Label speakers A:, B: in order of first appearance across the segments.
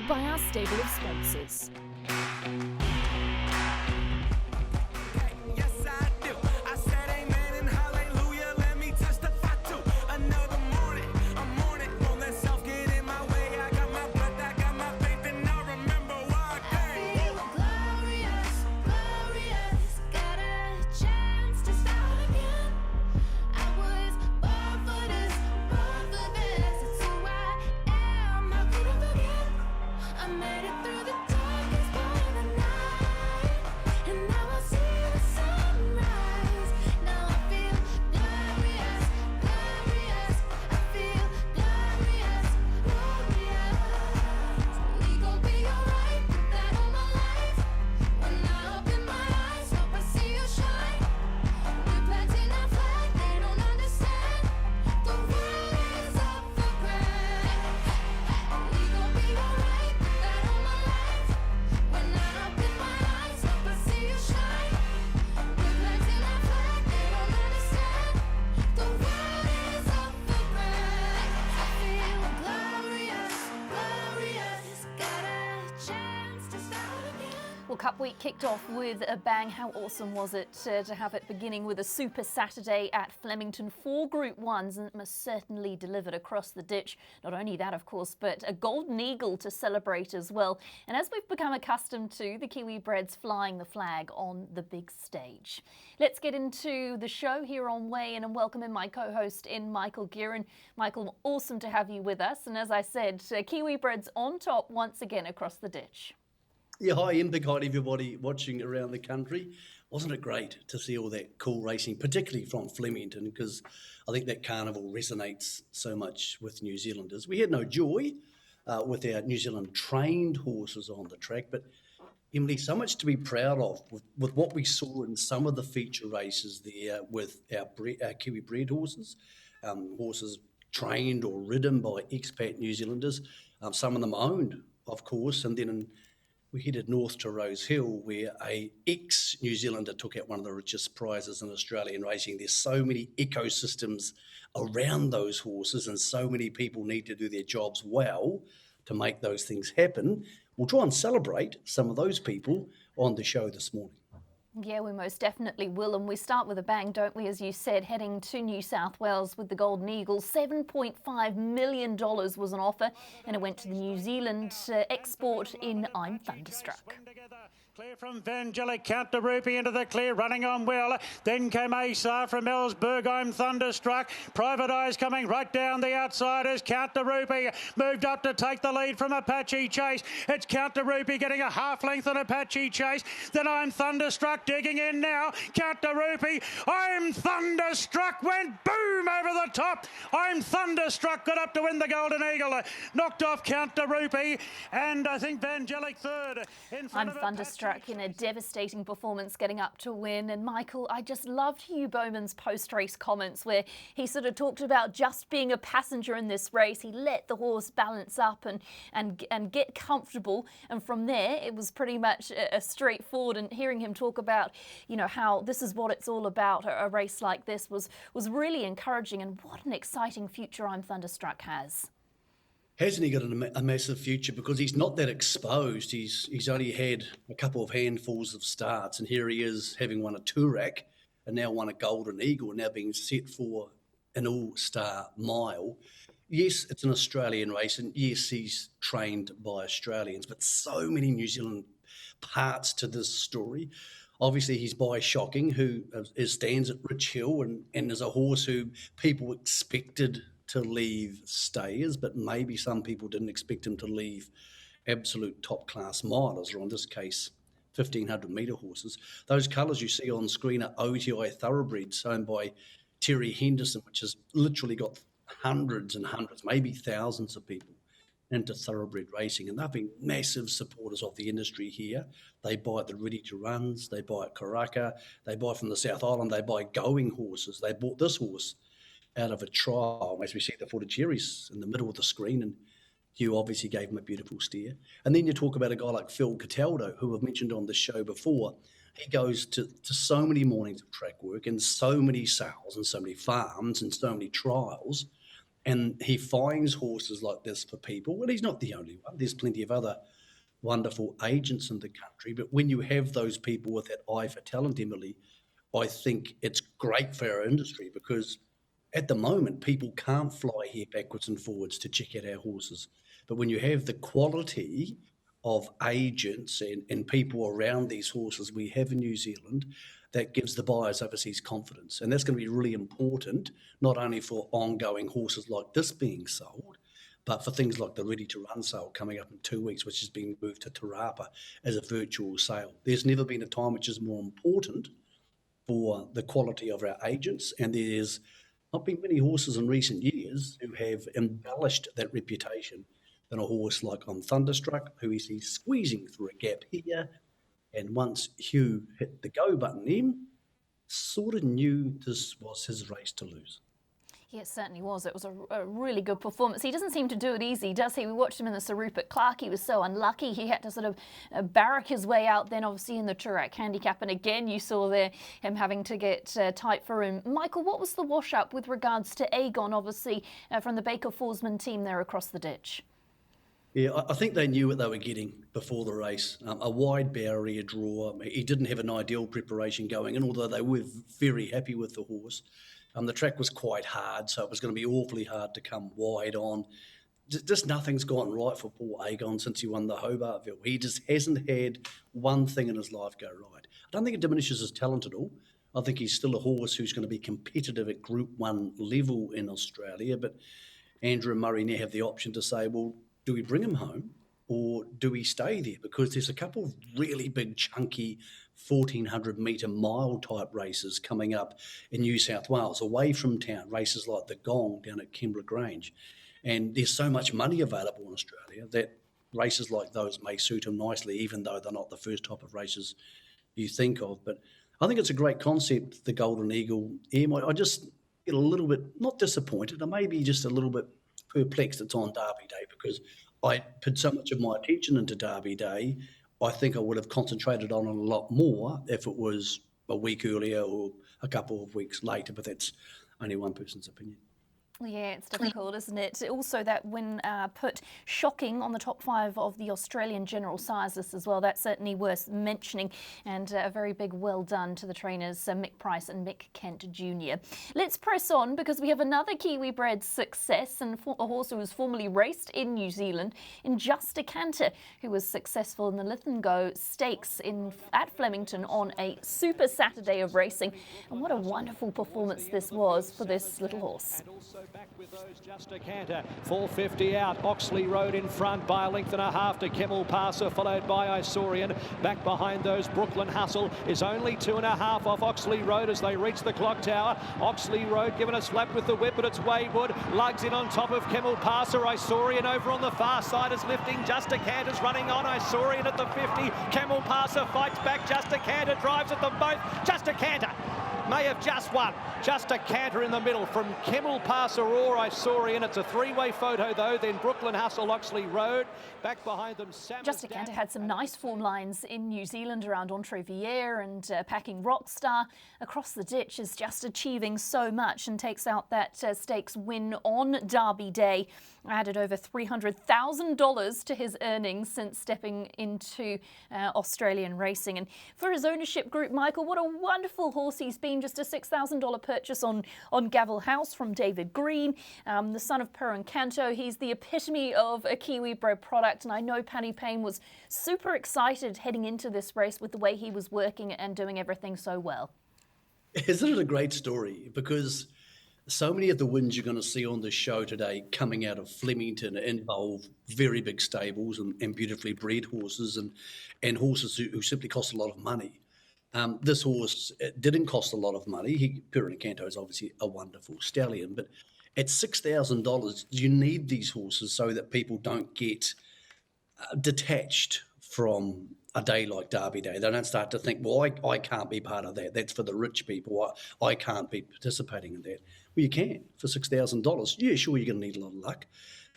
A: by our stable of sponsors. Well, Cup Week kicked off with a bang. How awesome was it to have it beginning with a Super Saturday at Flemington? 4 Group 1s, and it most certainly delivered across the ditch. Not only that, of course, but a golden eagle to celebrate as well. And as we've become accustomed to, the Kiwi breds flying the flag on the big stage. Let's get into the show here on Weigh In and welcome in my co-host in Michael Gearan. Michael, awesome to have you with us. And as I said, Kiwi breds on top once again across the ditch.
B: Yeah, hi Ian, big hi to everybody watching around the country. Wasn't it great to see all that cool racing, particularly from Flemington, because I think that carnival resonates so much with New Zealanders. We had no joy with our New Zealand trained horses on the track, but Emily, so much to be proud of with what we saw in some of the feature races there with our Kiwi bred horses, horses trained or ridden by expat New Zealanders, some of them owned, of course, and then we headed north to Rose Hill, where a ex-New Zealander took out one of the richest prizes in Australian racing. There's so many ecosystems around those horses, and so many people need to do their jobs well to make those things happen. We'll try and celebrate some of those people on the show this morning.
A: Yeah, we most definitely will. And we start with a bang, don't we? As you said, heading to New South Wales with the Golden Eagle. $7.5 million was an offer, and it went to the New Zealand export in I'm Thunderstruck.
C: Clear from Vangelic, Count the Rupee into the clear, running on well. Then came Asar from Ellsberg, I'm Thunderstruck. Private Eyes coming right down the outsiders. Count the Rupee moved up to take the lead from Apache Chase. It's Count the Rupee getting a half length on Apache Chase. Then I'm Thunderstruck digging in now. Count the Rupee, I'm Thunderstruck went boom over the top. I'm Thunderstruck got up to win the Golden Eagle. Knocked off Count the Rupee, and I think Vangelic third.
A: I'm Thunderstruck in a devastating performance, getting up to win. And Michael, I just loved Hugh Bowman's post-race comments where he sort of talked about just being a passenger in this race. He let the horse balance up and get comfortable, and from there it was pretty much a straightforward. And hearing him talk about, you know, how this is what it's all about, a race like this was really encouraging. And what an exciting future I'm Thunderstruck has.
B: Hasn't he got a massive future, because he's not that exposed. He's only had a couple of handfuls of starts, and here he is having won a Toorak and now won a Golden Eagle, now being set for an all-star mile. Yes, it's an Australian race, and yes, he's trained by Australians, but so many New Zealand parts to this story. Obviously, he's by Shocking, who stands at Rich Hill and is a horse who people expected to leave stayers, but maybe some people didn't expect him to leave absolute top-class milers, or in this case, 1,500-metre horses. Those colours you see on screen are OTI thoroughbreds owned by Terry Henderson, which has literally got hundreds and hundreds, maybe thousands of people into thoroughbred racing, and they've been massive supporters of the industry here. They buy at the ready-to-runs, they buy at Karaka, they buy from the South Island, they buy going horses. They bought this horse out of a trial, as we see the footage here. He's in the middle of the screen, and Hugh obviously gave him a beautiful steer. And then you talk about a guy like Phil Cataldo, who I've mentioned on the show before. He goes to so many mornings of track work and so many sales and so many farms and so many trials, And he finds horses like this for people. And he's not the only one. There's plenty of other wonderful agents in the country. But when you have those people with that eye for talent, Emily, I think it's great for our industry, because at the moment, people can't fly here backwards and forwards to check out our horses. But when you have the quality of agents and people around these horses we have in New Zealand, that gives the buyers overseas confidence. And that's going to be really important, not only for ongoing horses like this being sold, but for things like the Ready to Run sale coming up in 2 weeks, which is being moved to Te Rapa as a virtual sale. There's never been a time which is more important for the quality of our agents, and there's not been many horses in recent years who have embellished that reputation than a horse like On Thunderstruck, who we see squeezing through a gap here. And once Hugh hit the go button, sort of knew this was his race to lose.
A: Yeah, it certainly was. It was a really good performance. He doesn't seem to do it easy, does he? We watched him in the Sir Rupert Clarke. He was so unlucky. He had to sort of barrack his way out then, obviously, in the Toorak handicap. And again, you saw there him having to get tight for him. Michael, what was the wash-up with regards to Aegon, obviously, from the Baker Forsman team there across the ditch?
B: Yeah, I think they knew what they were getting before the race. A wide barrier draw. He didn't have an ideal preparation going in, although they were very happy with the horse. The track was quite hard, so it was going to be awfully hard to come wide on. Just nothing's gone right for poor Aegon since he won the Hobartville. He just hasn't had one thing in his life go right. I don't think it diminishes his talent at all. I think he's still a horse who's going to be competitive at Group 1 level in Australia, but Andrew and Murray now have the option to say, well, do we bring him home or do we stay there? Because there's a couple of really big, chunky 1,400 metre mile type races coming up in New South Wales, away from town, races like the Gong down at Kembla Grange. And there's so much money available in Australia that races like those may suit him nicely, even though they're not the first type of races you think of. But I think it's a great concept, the Golden Eagle. I just get a little bit, not disappointed, or maybe just a little bit perplexed it's on Derby Day, because I put so much of my attention into Derby Day. I think I would have concentrated on it a lot more if it was a week earlier or a couple of weeks later, but that's only one person's opinion.
A: Yeah, it's difficult, isn't it? Also, that win put Shocking on the top 5 of the Australian general sizes as well. That's certainly worth mentioning, and a very big well done to the trainers Mick Price and Mick Kent Jr. Let's press on, because we have another Kiwi bred success, and a horse who was formerly raced in New Zealand in Justa Canter, who was successful in the Lithgow Stakes at Flemington on a super Saturday of racing. And what a wonderful performance this was for this little horse.
D: Back with those, Justa Canter, 450 out, Oxley Road in front by a length and a half to Kemmel Passer, followed by Isaurian. Back behind those, Brooklyn Hustle is only 2.5 off Oxley Road as they reach the clock tower. Oxley Road giving a slap with the whip, but it's Wayward. Lugs in on top of Kemmel Passer. Isaurian over on the far side is lifting. Justa Canter's running on. Isaurian at the 50. Kemmel Passer fights back. Justa Canter drives at them both. Justa Canter may have just won. Justa Canter in the middle from Kemmel Passer or Isaurian. It's a three-way photo though. Then Brooklyn Hustle, Oxley Road. Back behind them,
A: Justa Canter had some nice form lines in New Zealand around Entrevier and packing Rockstar. Across the ditch is just achieving so much and takes out that stakes win on Derby Day. Added over $300,000 to his earnings since stepping into Australian racing. And for his ownership group, Michael, what a wonderful horse he's been. Just a $6,000 purchase on Gavel House from David Green, the son of Per and Canto. He's the epitome of a Kiwi bred product, and I know Paddy Payne was super excited heading into this race with the way he was working and doing everything so well.
B: Isn't it a great story? Because so many of the wins you're going to see on the show today coming out of Flemington involve very big stables and beautifully bred horses and horses who simply cost a lot of money. This horse didn't cost a lot of money. Per and Canto is obviously a wonderful stallion, but at $6,000, you need these horses so that people don't get detached from a day like Derby Day. They don't start to think, well, I can't be part of that. That's for the rich people. I can't be participating in that. Well, you can for $6,000. Yeah, sure, you're going to need a lot of luck.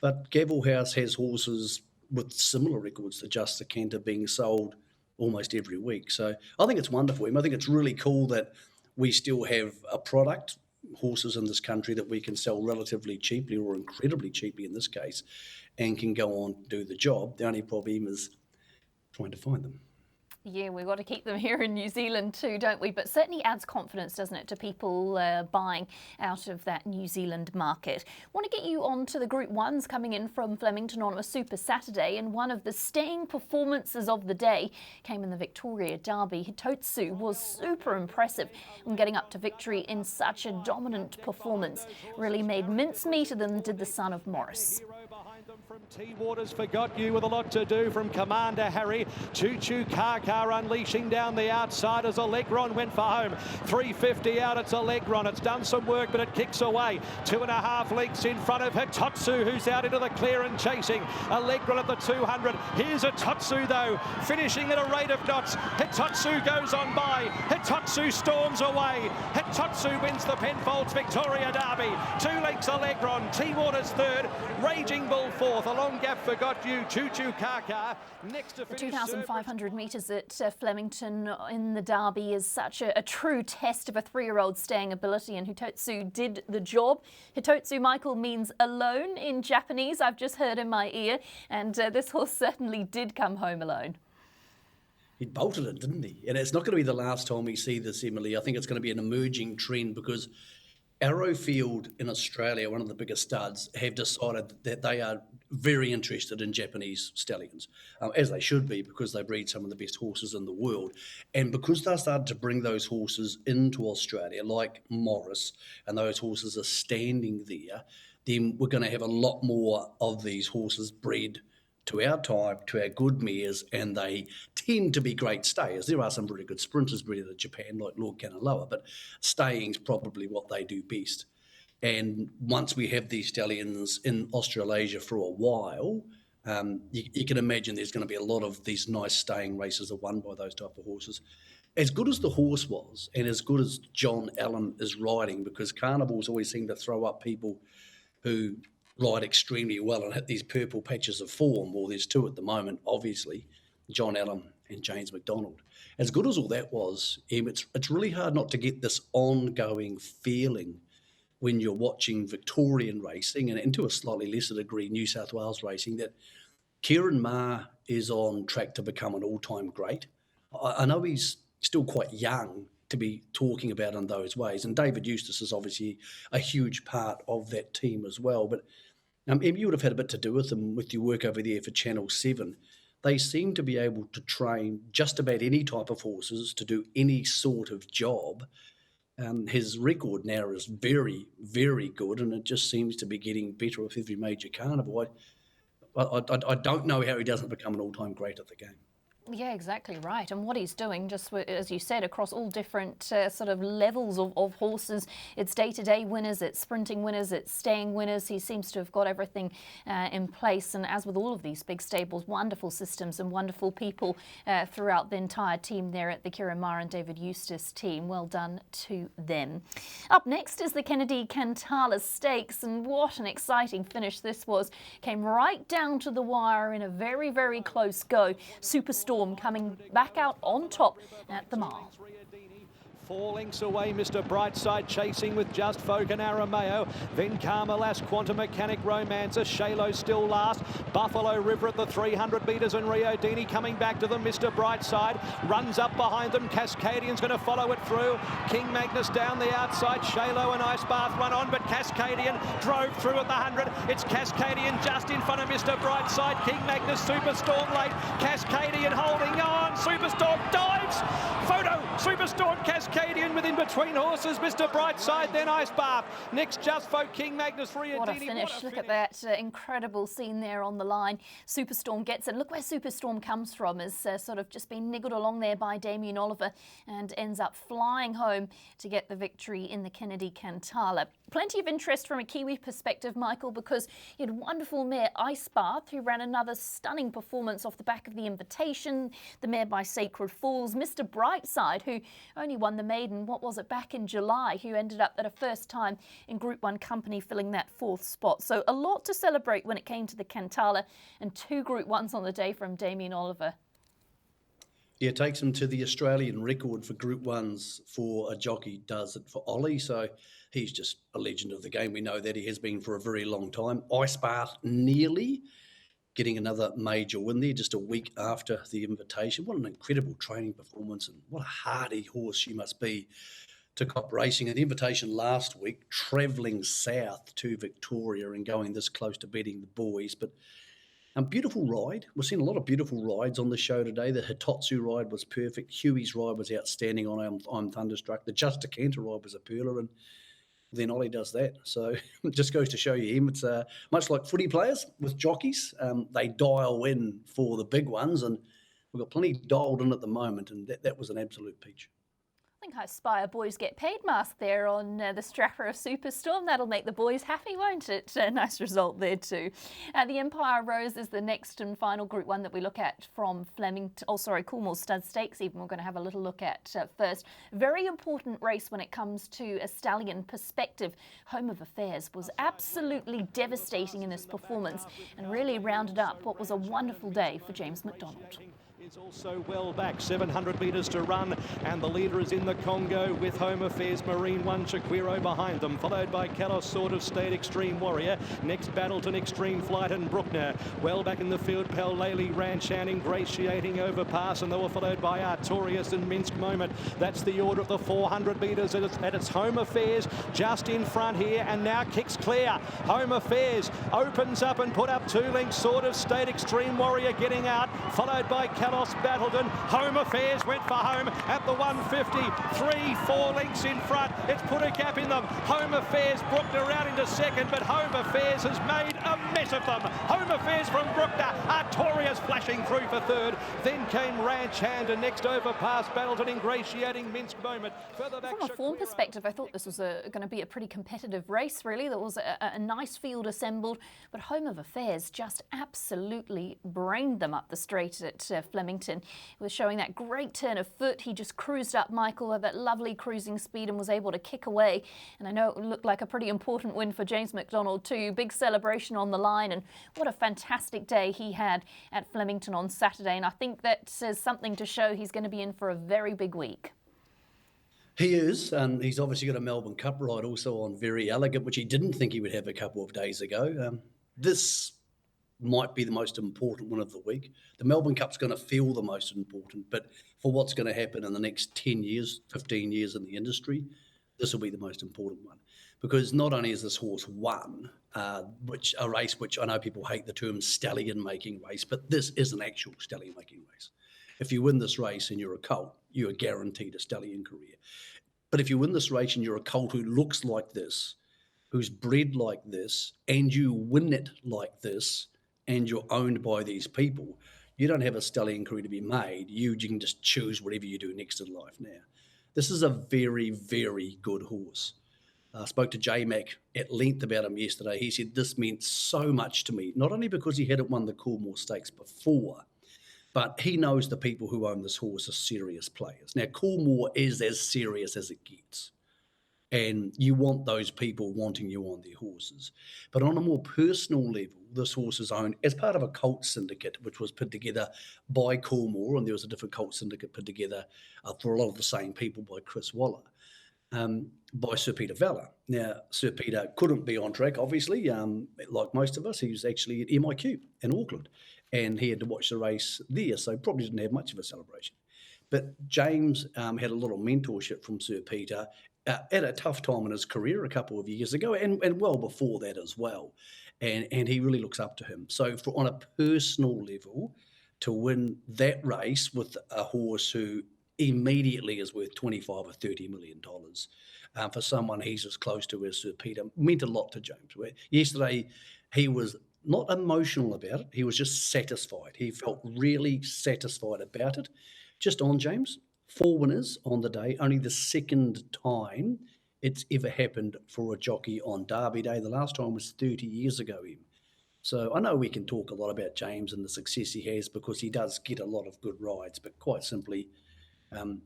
B: But Gavel House has horses with similar records to Justa Canter being sold almost every week. So I think it's wonderful. I think it's really cool that we still have a product horses in this country that we can sell relatively cheaply, or incredibly cheaply in this case, and can go on to do the job. The only problem is trying to find them.
A: Yeah, we've got to keep them here in New Zealand too, don't we? But certainly adds confidence, doesn't it, to people buying out of that New Zealand market. Want to get you on to the Group 1s coming in from Flemington on a Super Saturday, and one of the staying performances of the day came in the Victoria Derby. Hitotsu was super impressive in getting up to victory in such a dominant performance. Really made mincemeat of them, did the son of Morris.
D: From T Waters Forgot You with a lot to do from Commander Harry. Choo Choo Car unleashing down the outside as Allegron went for home. 350 out, it's Allegron. It's done some work, but it kicks away. 2.5 lengths in front of Hitotsu, who's out into the clear and chasing. Allegron at the 200. Here's Hitotsu though, finishing at a rate of knots. Hitotsu goes on by. Hitotsu storms away. Hitotsu wins the Penfolds Victoria Derby. 2 lengths Allegron. T Waters third. Raging Bull fourth. A long gap Forgot You. Choo Choo Car. Next to finish
A: 2,500 metres at Flemington in the Derby is such a true test of a 3-year-old staying ability, and Hitotsu did the job. Hitotsu, Michael, means alone in Japanese, I've just heard in my ear, and this horse certainly did come home alone.
B: He bolted it, didn't he? And it's not going to be the last time we see this, Emily. I think it's going to be an emerging trend, because Arrowfield in Australia, one of the biggest studs, have decided that they are very interested in Japanese stallions, as they should be, because they breed some of the best horses in the world. And because they started to bring those horses into Australia, like Morris, and those horses are standing there, then we're going to have a lot more of these horses bred to our type, to our good mares, and they tend to be great stayers. There are some really good sprinters bred in Japan, like Lord Cantala, but staying's probably what they do best. And once we have these stallions in Australasia for a while, you can imagine there's going to be a lot of these nice staying races are won by those type of horses. As good as the horse was, and as good as John Allen is riding, because carnivals always seem to throw up people who ride extremely well and hit these purple patches of form. Well, there's 2 at the moment, obviously, John Allen and James McDonald. As good as all that was, it's really hard not to get this ongoing feeling when you're watching Victorian racing, and to a slightly lesser degree New South Wales racing, that Kieran Maher is on track to become an all-time great. I know he's still quite young to be talking about in those ways, and David Eustace is obviously a huge part of that team as well. But you would have had a bit to do with them with your work over there for Channel 7. They seem to be able to train just about any type of horses to do any sort of job. His record now is very, very good, and it just seems to be getting better with every major carnival. I don't know how he doesn't become an all-time great at the game.
A: Yeah, exactly right. And what he's doing, just as you said, across all different sort of levels of horses, it's day-to-day winners, it's sprinting winners, it's staying winners. He seems to have got everything in place. And as with all of these big stables, wonderful systems and wonderful people throughout the entire team there at the Kieran Maher and David Eustace team. Well done to them. Up next is the Kennedy Cantala Stakes, and what an exciting finish this was. Came right down to the wire in a very, very close go. Superstorm coming back out on top at the mile.
D: 4 lengths away, Mr. Brightside chasing with Just Folk and Arameo. Then Carmelas, Quantum Mechanic, Romancer, Shalo still last. Buffalo River at the 300 metres and Rio Dini coming back to them. Mr. Brightside runs up behind them. Cascadian's going to follow it through. King Magnus down the outside. Shalo and Ice Bath run on, but Cascadian drove through at the 100. It's Cascadian just in front of Mr. Brightside. King Magnus, Superstorm late. Cascadian holding on. Superstorm dives. Photo. Superstorm, Cascadian within between horses. Mr. Brightside, then Ice Bath. Next, Just Folk, King Magnus, Rio Dini.
A: What a finish. Look at that incredible scene there on the line. Superstorm gets it. Look where Superstorm comes from. Is sort of just been niggled along there by Damien Oliver and ends up flying home to get the victory in the Kennedy Cantala. Plenty of interest from a Kiwi perspective, Michael, because you had wonderful mare Ice Bath, who ran another stunning performance off the back of the Invitation. The mare by Sacred Falls. Mr. Brightside, who only won the maiden, what was it, back in July, who ended up at a first time in Group 1 company filling that 4th spot. So a lot to celebrate when it came to the Cantala, and 2 Group 1s on the day from Damien Oliver.
B: Yeah, it takes him to the Australian record for Group 1s for a jockey does it for Ollie. So he's just a legend of the game. We know that he has been for a very long time. Ice Bath nearly getting another major win there just a week after the invitation. What an incredible training performance, and what a hardy horse she must be to cop racing. And the invitation last week, travelling south to Victoria and going this close to beating the boys. But beautiful ride. We've seen a lot of beautiful rides on the show today. The Hitotsu ride was perfect. Huey's ride was outstanding on I'm Thunderstruck. The Justa Canter ride was a pearler, and then Ollie does that. So it just goes to show you him. It's much like footy players with jockeys. They dial in for the big ones, and we've got plenty dialed in at the moment, and that was an absolute peach.
A: I think I Aspire Boys Get Paid mask there on the strapper of Superstorm. That'll make the boys happy, won't it? Nice result there too. The Empire Rose is the next and final Group 1 that we look at from Flemington. Coolmore Stud Stakes even we're going to have a little look at first. Very important race when it comes to a stallion perspective. Home of Affairs was absolutely devastating in this performance and really rounded up what was a wonderful day for James McDonald.
D: Is also well back, 700 metres to run, and the leader is in the Congo with Home Affairs Marine One Chiquiro behind them, followed by Kalos Sword of State Extreme Warrior, next Battleton Extreme Flight and Bruckner. Well back in the field, Pellali Ranchan ingratiating overpass, and they were followed by Artorias and Minsk Moment. That's the order of the 400 metres at its Home Affairs just in front here, and now kicks clear. Home Affairs opens up and put up 2 lengths, Sword of State Extreme Warrior getting out, followed by Kalos Battleton. Home Affairs went for home at the 150. 3-4 lengths in front. It's put a gap in them. Home Affairs Bruckner out into second, but Home Affairs has made a mess of them. Home Affairs from Bruckner. Artorias flashing through for third. Then came Ranch Hand, and next overpass Battleton ingratiating Minsk Moment. Further back,
A: from a form perspective, I thought this was going to be a pretty competitive race, really. There was a nice field assembled, but Home of Affairs just absolutely brained them up the straight at Flemington. He was showing that great turn of foot. He just cruised up Michael at that lovely cruising speed and was able to kick away. And I know it looked like a pretty important win for James McDonald too. Big celebration on the line, and what a fantastic day he had at Flemington on Saturday. And I think that says something to show he's going to be in for a very big week.
B: He is, and he's obviously got a Melbourne Cup ride also on Very Elegant, which he didn't think he would have a couple of days ago. This might be the most important one of the week. The Melbourne Cup's going to feel the most important, but for what's going to happen in the next 10 years, 15 years in the industry, this will be the most important one. Because not only is this horse won, which a race which I know people hate the term stallion-making race, but this is an actual stallion-making race. If you win this race and you're a colt, you are guaranteed a stallion career. But if you win this race and you're a colt who looks like this, who's bred like this, and you win it like this, and you're owned by these people, you don't have a stallion career to be made. You can just choose whatever you do next in life now. This is a very, very good horse. I spoke to J Mac at length about him yesterday. He said this meant so much to me, not only because he hadn't won the Coolmore Stakes before, but he knows the people who own this horse are serious players. Now, Coolmore is as serious as it gets. And you want those people wanting you on their horses. But on a more personal level, this horse is owned as part of a cult syndicate, which was put together by Coolmore, and there was a different cult syndicate put together for a lot of the same people by Chris Waller, by Sir Peter Vella. Now, Sir Peter couldn't be on track, obviously, like most of us. He was actually at MIQ in Auckland, and he had to watch the race there, so probably didn't have much of a celebration. But James had a little mentorship from Sir Peter at a tough time in his career a couple of years ago, and well before that as well. And he really looks up to him. So on a personal level, to win that race with a horse who immediately is worth $25 or $30 million, for someone he's as close to as Sir Peter, meant a lot to James. Yesterday, he was not emotional about it. He was just satisfied. He felt really satisfied about it. Just on James, 4 winners on the day, only the second time it's ever happened for a jockey on Derby Day. The last time was 30 years ago. So I know we can talk a lot about James and the success he has because he does get a lot of good rides, but quite simply,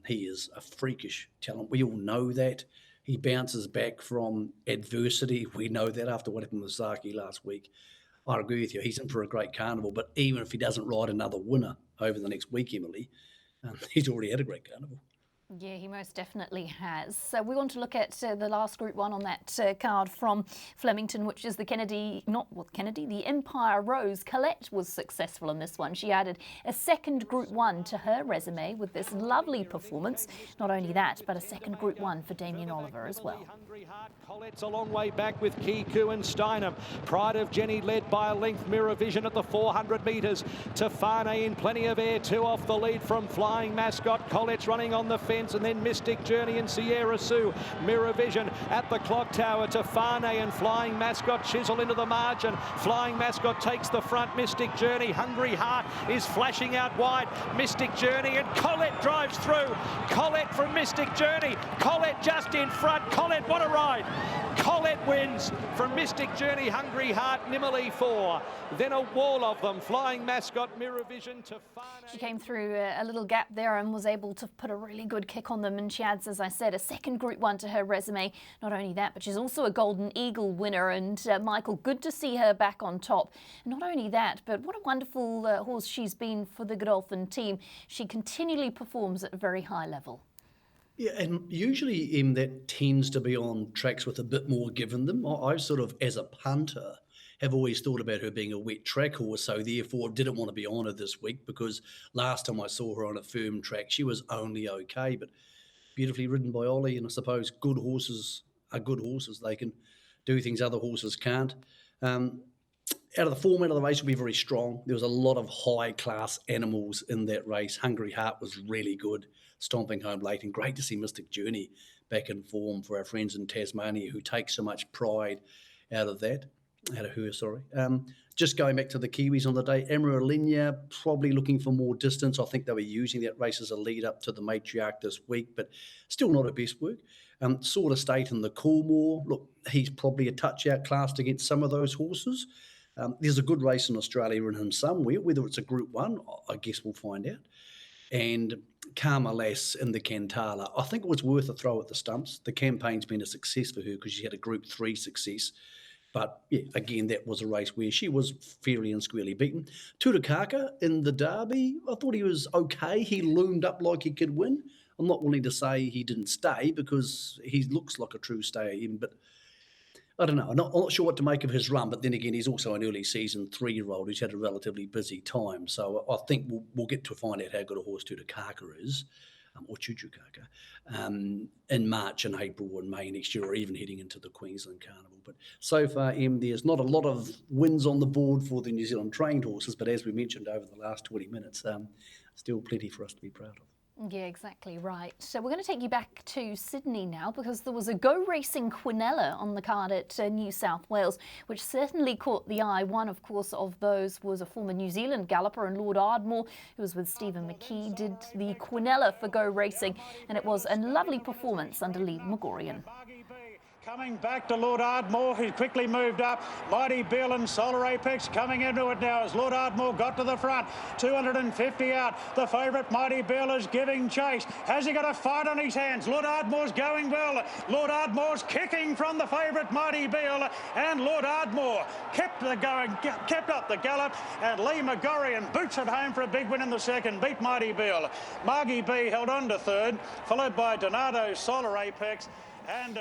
B: he is a freakish talent. We all know that. He bounces back from adversity. We know that after what happened with Zaki last week. I agree with you. He's in for a great carnival, but even if he doesn't ride another winner over the next week, Emily, He's already had a great carnival.
A: Yeah, he most definitely has. So we want to look at the last Group 1 on that card from Flemington, which is the the Empire Rose. Colette was successful in this one. She added a second Group 1 to her resume with this lovely performance. Not only that, but a second Group 1 for Damien Oliver as well.
D: Colette's a long way back with Kiku and Steinem. Pride of Jenny led by a length. Mirror Vision at the 400 metres. Tafane in plenty of air, 2 off the lead from Flying Mascot. Colette's running on the fence, and then Mystic Journey and Sierra Sue. Mirror Vision at the clock tower. Tafane and Flying Mascot chisel into the margin. Flying Mascot takes the front. Mystic Journey, Hungry Heart is flashing out wide. Mystic Journey, and Colette drives through. Colette from Mystic Journey. Colette just in front. Colette, what a ride! Colette wins from Mystic Journey, Hungry Heart, Nimmerley 4. Then a wall of them. Flying Mascot, Mirror Vision, Tafane.
A: She came through a little gap there and was able to put a really good kick on them, and she adds, as I said, a second Group 1 to her resume. Not only that, but she's also a Golden Eagle winner, and Michael, good to see her back on top. Not only that, but what a wonderful horse she's been for the Godolphin team. She continually performs at a very high level.
B: Yeah, and usually that tends to be on tracks with a bit more given them. I sort of, as a punter, have always thought about her being a wet track horse, so therefore didn't want to be on her this week, because last time I saw her on a firm track, she was only okay, but beautifully ridden by Ollie, and I suppose good horses are good horses. They can do things other horses can't. Out of the format of the race will be very strong. There was a lot of high-class animals in that race. Hungry Heart was really good, stomping home late, and great to see Mystic Journey back in form for our friends in Tasmania who take so much pride out of her. Just going back to the Kiwis on the day, Amaralinia probably looking for more distance. I think they were using that race as a lead up to the Matriarch this week, but still not her best work. Sort of State in the Coolmore. Look, he's probably a touch outclassed against some of those horses. There's a good race in Australia in him somewhere. Whether it's a Group 1, I guess we'll find out. And Karma Lass in the Cantala, I think it was worth a throw at the stumps. The campaign's been a success for her because she had a Group 3 success. But, yeah, again, that was a race where she was fairly and squarely beaten. Tutukaka in the Derby, I thought he was okay. He loomed up like he could win. I'm not willing to say he didn't stay because he looks like a true stayer even, but I don't know. I'm not sure what to make of his run, but then again, he's also an early season 3-year-old who's had a relatively busy time. So I think we'll get to find out how good a horse Tutukaka is, or Chuchukaka, in March and April and May next year, or even heading into the Queensland Carnival. But so far, there's not a lot of wins on the board for the New Zealand trained horses, but as we mentioned over the last 20 minutes, still plenty for us to be proud of.
A: Yeah, exactly right. So we're going to take you back to Sydney now, because there was a Go Racing Quinella on the card at New South Wales, which certainly caught the eye. One, of course, of those was a former New Zealand galloper, and Lord Ardmore, who was with Stephen McKee, did the Quinella for Go Racing, and it was a lovely performance under Lee Megorian.
C: Coming back to Lord Ardmore, who quickly moved up. Mighty Bill and Solar Apex coming into it now as Lord Ardmore got to the front. 250 out. The favourite Mighty Bill is giving chase. Has he got a fight on his hands? Lord Ardmore's going well. Lord Ardmore's kicking from the favourite Mighty Bill, and Lord Ardmore kept up the gallop, and Lee Megorian boots it home for a big win in the second. Beat Mighty Bill. Margie B held on to third, followed by Donato's Solar Apex.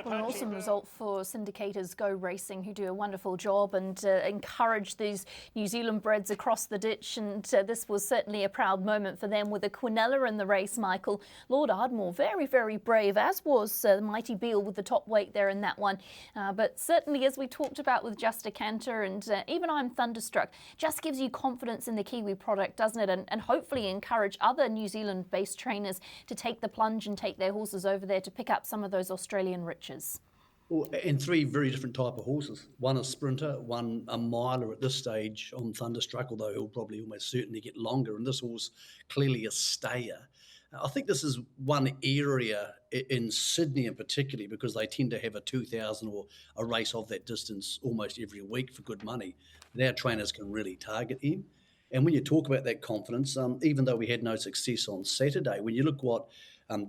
A: Well, an awesome result for Syndicators Go Racing, who do a wonderful job and encourage these New Zealand breds across the ditch. And this was certainly a proud moment for them with a Quinella in the race, Michael. Lord Ardmore, very, very brave, as was Mighty Beale with the top weight there in that one. But certainly, as we talked about with Justa Canter and even I'm Thunderstruck, just gives you confidence in the Kiwi product, doesn't it? And hopefully encourage other New Zealand-based trainers to take the plunge and take their horses over there to pick up some of those Australian riches.
B: Well, and 3 very different type of horses. One a sprinter, one a miler at this stage on Thunderstruck, although he'll probably almost certainly get longer. And this horse clearly a stayer. I think this is one area in Sydney in particular, because they tend to have a 2,000 or a race of that distance almost every week for good money. And our trainers can really target him. And when you talk about that confidence, even though we had no success on Saturday, when you look what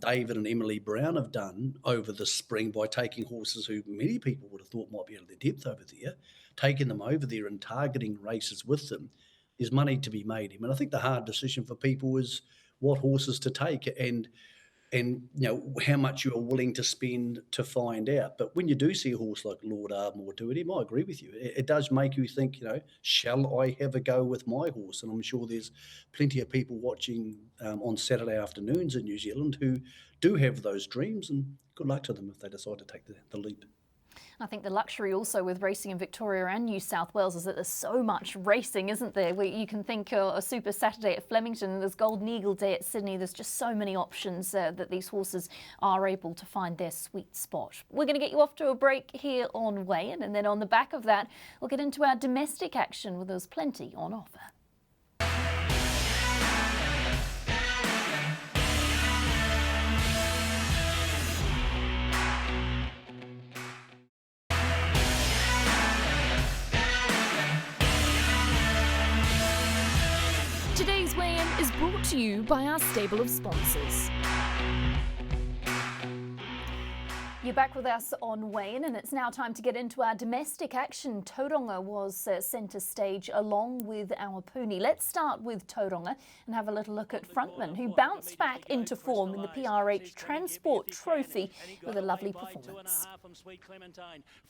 B: David and Emily Brown have done over the spring by taking horses who many people would have thought might be out of their depth over there, taking them over there and targeting races with them, there's money to be made. I mean, I think the hard decision for people is what horses to take and how much you are willing to spend to find out. But when you do see a horse like Lord Ardmore do it, I agree with you. It does make you think, shall I have a go with my horse? And I'm sure there's plenty of people watching on Saturday afternoons in New Zealand who do have those dreams, and good luck to them if they decide to take the leap.
A: I think the luxury also with racing in Victoria and New South Wales is that there's so much racing, isn't there? Where you can think a Super Saturday at Flemington, there's Golden Eagle Day at Sydney. There's just so many options that these horses are able to find their sweet spot. We're going to get you off to a break here on Weigh-In, and then on the back of that, we'll get into our domestic action where there's plenty on offer. Today's Weigh-In is brought to you by our stable of sponsors. You're back with us on Weigh-In, and it's now time to get into our domestic action. Tauranga was centre stage along with our pony. Let's start with Tauranga and have a little look at Frontman, who bounced back into form in the PRH Transport Trophy with a lovely performance.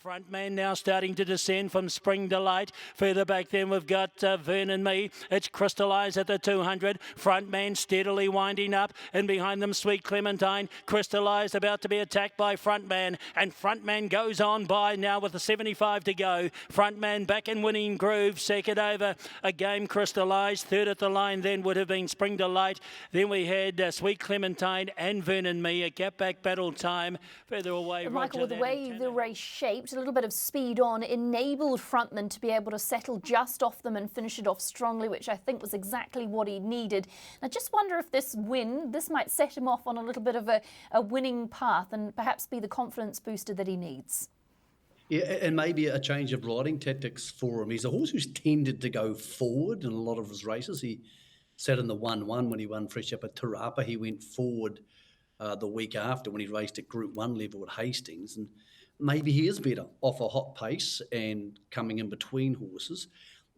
E: Frontman now starting to descend from Spring Delight. Further back then we've got Vernon Me. It's Crystallised at the 200. Frontman steadily winding up, and behind them Sweet Clementine. Crystallised about to be attacked by Frontman, and Frontman goes on by now with the 75 to go. Frontman back in winning groove. Second over a game Crystallised. Third at the line then would have been Spring Delight. Then we had Sweet Clementine and Vernon Me. A gap back battle time. Further away,
A: Michael, with the way the race shaped, a little bit of speed on enabled Frontman to be able to settle just off them and finish it off strongly, which I think was exactly what he needed. I just wonder if this might set him off on a little bit of a winning path and perhaps be the confidence booster that he needs.
B: Yeah, and maybe a change of riding tactics for him. He's a horse who's tended to go forward in a lot of his races. He sat in the 1-1 when he won fresh up at Te Rapa. He went forward the week after when he raced at Group 1 level at Hastings. And maybe he is better off a hot pace and coming in between horses.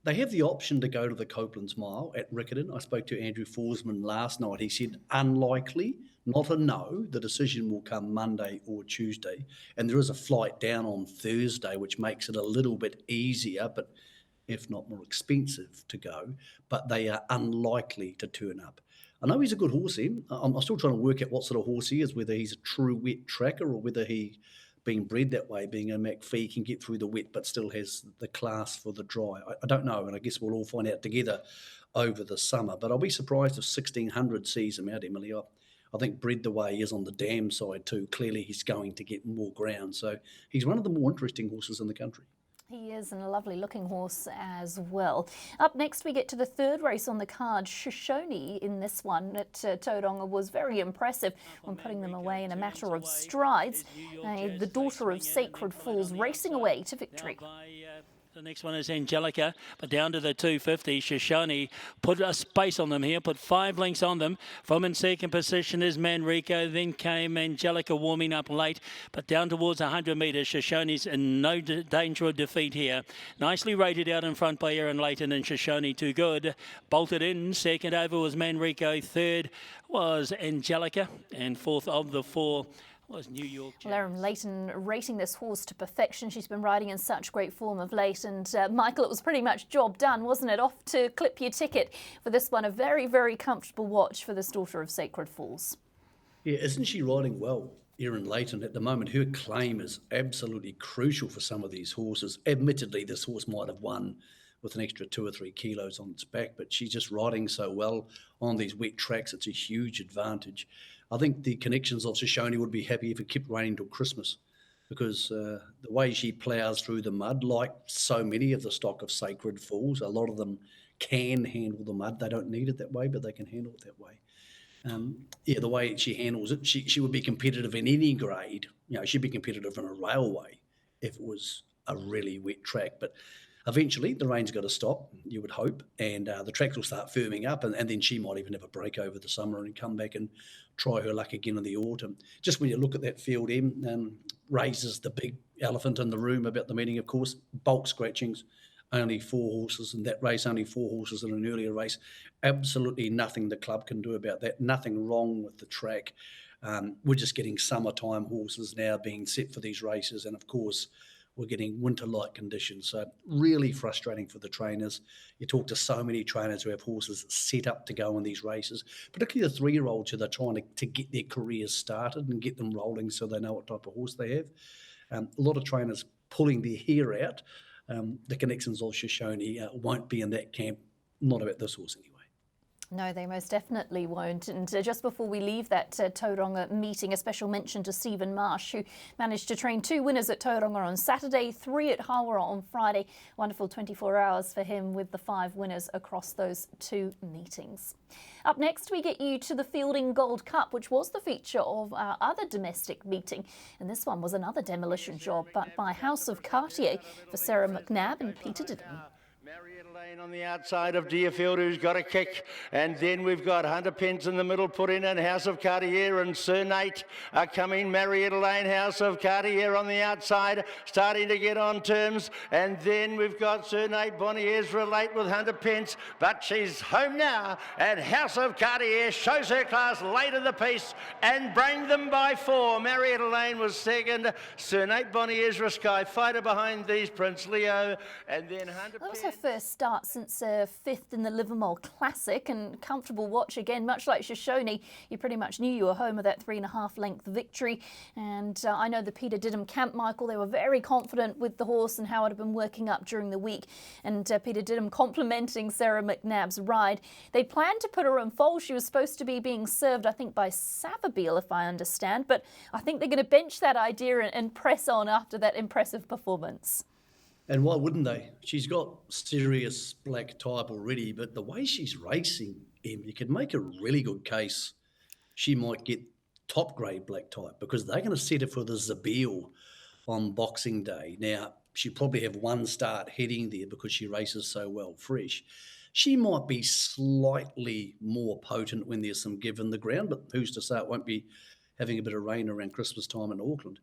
B: They have the option to go to the Copeland's Mile at Riccarton. I spoke to Andrew Forsman last night. He said unlikely, not a no. The decision will come Monday or Tuesday. And there is a flight down on Thursday, which makes it a little bit easier, but if not more expensive to go. But they are unlikely to turn up. I know he's a good horse, him. I'm still trying to work out what sort of horse he is, whether he's a true wet tracker or whether he, being bred that way, being a McPhee, can get through the wet but still has the class for the dry. I don't know, and I guess we'll all find out together over the summer. But I'll be surprised if 1600 sees him out, Emily. I think bred the way he is on the dam side too, clearly he's going to get more ground. So he's one of the more interesting horses in the country.
A: He is, and a lovely looking horse as well. Up next we get to the third race on the card. Shoshone in this one at Tauranga was very impressive when putting them away in a matter of strides. The daughter of Sacred Falls racing away to victory.
E: The next one is Angelica, but down to the 250. Shoshone put a space on them here, put 5 lengths on them. From in second position is Manrico, then came Angelica warming up late, but down towards 100 metres. Shoshone's in no danger of defeat here. Nicely rated out in front by Aaron Leighton, and Shoshone too good. Bolted in, second over was Manrico, third was Angelica, and fourth of the 4 was New York.
A: Well, Aaron Leighton rating this horse to perfection. She's been riding in such great form of late. And Michael, it was pretty much job done, wasn't it? Off to clip your ticket for this one. A very, very comfortable watch for this daughter of Sacred Falls.
B: Yeah, isn't she riding well, Aaron Leighton, at the moment? Her claim is absolutely crucial for some of these horses. Admittedly, this horse might have won with an extra 2 or 3 kilos on its back, but she's just riding so well on these wet tracks. It's a huge advantage. I think the connections of Shoshone would be happy if it kept raining till Christmas, because the way she ploughs through the mud, like so many of the stock of Sacred Falls, a lot of them can handle the mud. They don't need it that way, but they can handle it that way. The way she handles it, she would be competitive in any grade. She'd be competitive in a railway if it was a really wet track. But eventually, the rain's got to stop, you would hope, and the tracks will start firming up, and then she might even have a break over the summer and come back and try her luck again in the autumn. Just when you look at that field, raises the big elephant in the room about the meeting, of course, bulk scratchings. only 4 horses in that race, only 4 horses in an earlier race. Absolutely nothing the club can do about that. Nothing wrong with the track. We're just getting summertime horses now being set for these races. And of course, we're getting winter-like conditions. So really frustrating for the trainers. You talk to so many trainers who have horses set up to go in these races, particularly the 3-year-olds who they're trying to get their careers started and get them rolling so they know what type of horse they have. A lot of trainers pulling their hair out. The connections of Shoshone won't be in that camp, not about this horse anyway.
A: No, they most definitely won't. And just before we leave that Tauranga meeting, a special mention to Stephen Marsh, who managed to train 2 winners at Tauranga on Saturday, 3 at Hawera on Friday. Wonderful 24 hours for him with the 5 winners across those 2 meetings. Up next, we get you to the Fielding Gold Cup, which was the feature of our other domestic meeting. And this one was another demolition job, but by House of Cartier for Sarah McNabb and Peter Diddon.
F: Lane on the outside of Deerfield, who's got a kick, and then we've got Hunter Pence in the middle put in, and House of Cartier and Sir Nate are coming. Marietta Lane, House of Cartier on the outside, starting to get on terms, and then we've got Sir Nate Bonnie Ezra late with Hunter Pence, but she's home now, and House of Cartier shows her class late in the piece and bring them by 4. Marietta Lane was second, Sir Nate Bonnie Ezra Sky Fighter behind these, Prince Leo, and then Hunter Pence.
A: That was her first start since 5th in the Livermore Classic, and comfortable watch again. Much like Shoshone, you pretty much knew you were home with that 3.5 length victory. And I know the Peter Diddon camp, Michael, they were very confident with the horse and how it had been working up during the week. And Peter Diddon complimenting Sarah McNabb's ride. They planned to put her in foal. She was supposed to be being served, I think, by Savabeel, if I understand. But I think they're going to bench that idea and press on after that impressive performance.
B: And why wouldn't they? She's got serious black type already, but the way she's racing, you could make a really good case she might get top grade black type, because they're going to set her for the Zabeel on Boxing Day. Now, she'll probably have 1 start heading there because she races so well fresh. She might be slightly more potent when there's some give in the ground, but who's to say it won't be having a bit of rain around Christmas time in Auckland.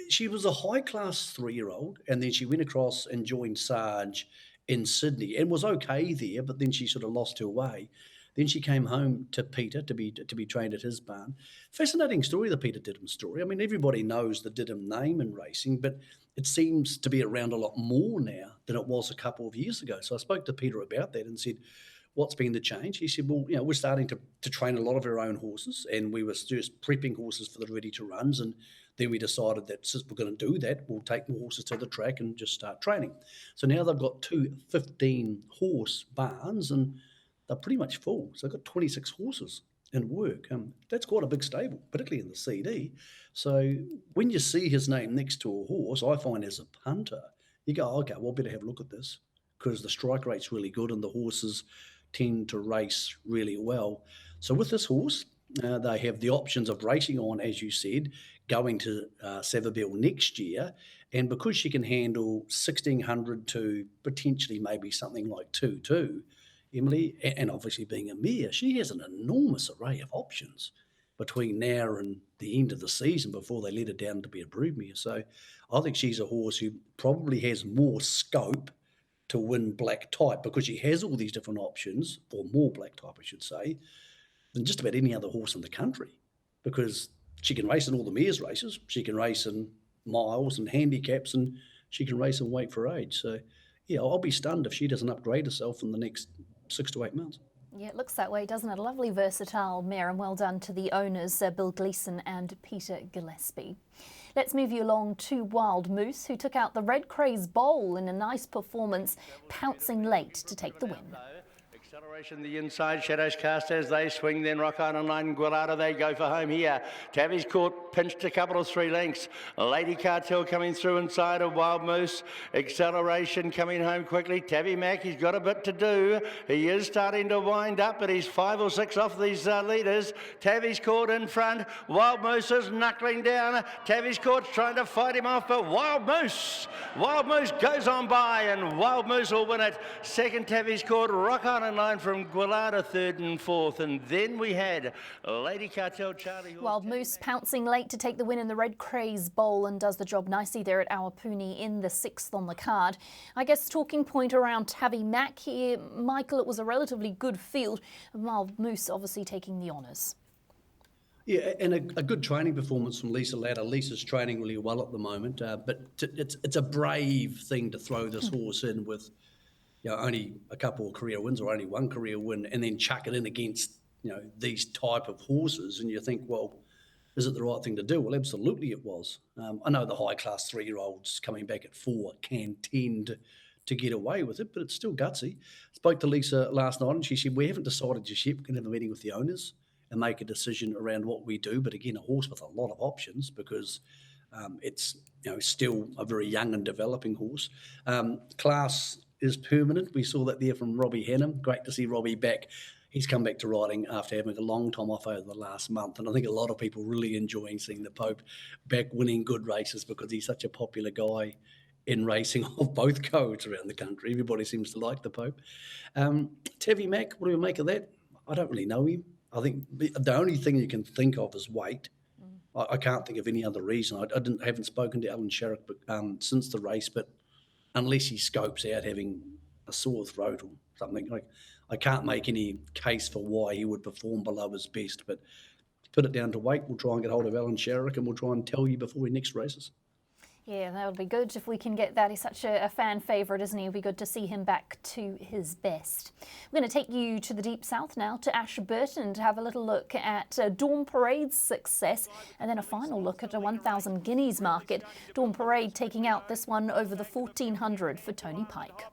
B: She was a high-class 3-year-old, and then she went across and joined Sarge in Sydney and was okay there, but then she sort of lost her way. Then she came home to Peter to be trained at his barn. Fascinating story, the Peter Diddon story. I mean, everybody knows the Diddon name in racing, but it seems to be around a lot more now than it was a couple of years ago. So I spoke to Peter about that and said, what's been the change? He said, well, we're starting to train a lot of our own horses, and we were just prepping horses for the ready-to-runs, and then we decided that since we're going to do that, we'll take more horses to the track and just start training. So now they've got 2 15-horse barns, and they're pretty much full. So they've got 26 horses in work. That's quite a big stable, particularly in the CD. So when you see his name next to a horse, I find as a punter, you go, okay, well, better have a look at this, because the strike rate's really good and the horses tend to race really well. So with this horse, they have the options of racing on, as you said, going to Savabeel next year. And because she can handle 1,600 to potentially maybe something like 2-2, Emily, and obviously being a mare, she has an enormous array of options between now and the end of the season before they let her down to be a broodmare. So I think she's a horse who probably has more scope to win black type, because she has all these different options, or more black type, I should say, than just about any other horse in the country, because she can race in all the mares races, she can race in miles and handicaps, and she can race in weight for age. So, yeah, I'll be stunned if she doesn't upgrade herself in the next 6 to 8 months.
A: Yeah, it looks that way, doesn't it? A lovely, versatile mare, and well done to the owners, Bill Gleeson and Peter Gillespie. Let's move you along to Wild Moose, who took out the Red Craze Bowl in a nice performance, pouncing late to take the win.
F: Acceleration, the inside, shadows cast as they swing, then Rock Island Line, Guilata, they go for home here. Tavi's caught, pinched a couple of 3 lengths. Lady Cartel coming through inside of Wild Moose. Acceleration coming home quickly. Tavi Mac, he's got a bit to do. He is starting to wind up, but he's 5 or 6 off these leaders. Tavi's caught in front. Wild Moose is knuckling down. Tavi's caught, trying to fight him off, but Wild Moose goes on by, and Wild Moose will win it. Second, Tavi's caught, Rock Island Line. line from Guilada, 3rd and 4th. And then we had Lady Cartel Charlie.
A: Wild Moose pouncing late to take the win in the Red Craze Bowl and does the job nicely there at Awapuni in the 6th on the card. I guess talking point around Tavi Mac here, Michael, it was a relatively good field. Wild Moose obviously taking the honours.
B: Yeah, and a good training performance from Lisa Ladder. Lisa's training really well at the moment, but it's a brave thing to throw this horse in with, you know, only a couple of career wins or only one career win, and then chuck it in against, you know, these type of horses, and you think, well, is it the right thing to do? Well, absolutely it was. I know the high-class 3-year-olds coming back at 4 can tend to get away with it, but it's still gutsy. Spoke to Lisa last night, and she said, we haven't decided just yet. We're going to have a meeting with the owners and make a decision around what we do. But again, a horse with a lot of options because it's, you know, still a very young and developing horse. Class is permanent. We saw that there from Robbie Hannum. Great to see Robbie back. He's come back to riding after having a long time off over the last month. And I think a lot of people really enjoying seeing the Pope back winning good races because he's such a popular guy in racing of both codes around the country. Everybody seems to like the Pope. Tavi Mac, what do we make of that? I don't really know him. I think the only thing you can think of is weight. I can't think of any other reason. I haven't spoken to Alan Sherrick since the race, but unless he scopes out having a sore throat or something, I can't make any case for why he would perform below his best. But to put it down to weight, we'll try and get hold of Alan Sherrick and we'll try and tell you before he next races.
A: Yeah, that would be good if we can get that. He's such a fan favourite, isn't he? It'll be good to see him back to his best. We're going to take you to the deep south now, to Ashburton, to have a little look at Dawn Parade's success and then a final look at a 1,000 guineas market. Dawn Parade taking out this one over the 1,400 for Tony Pike.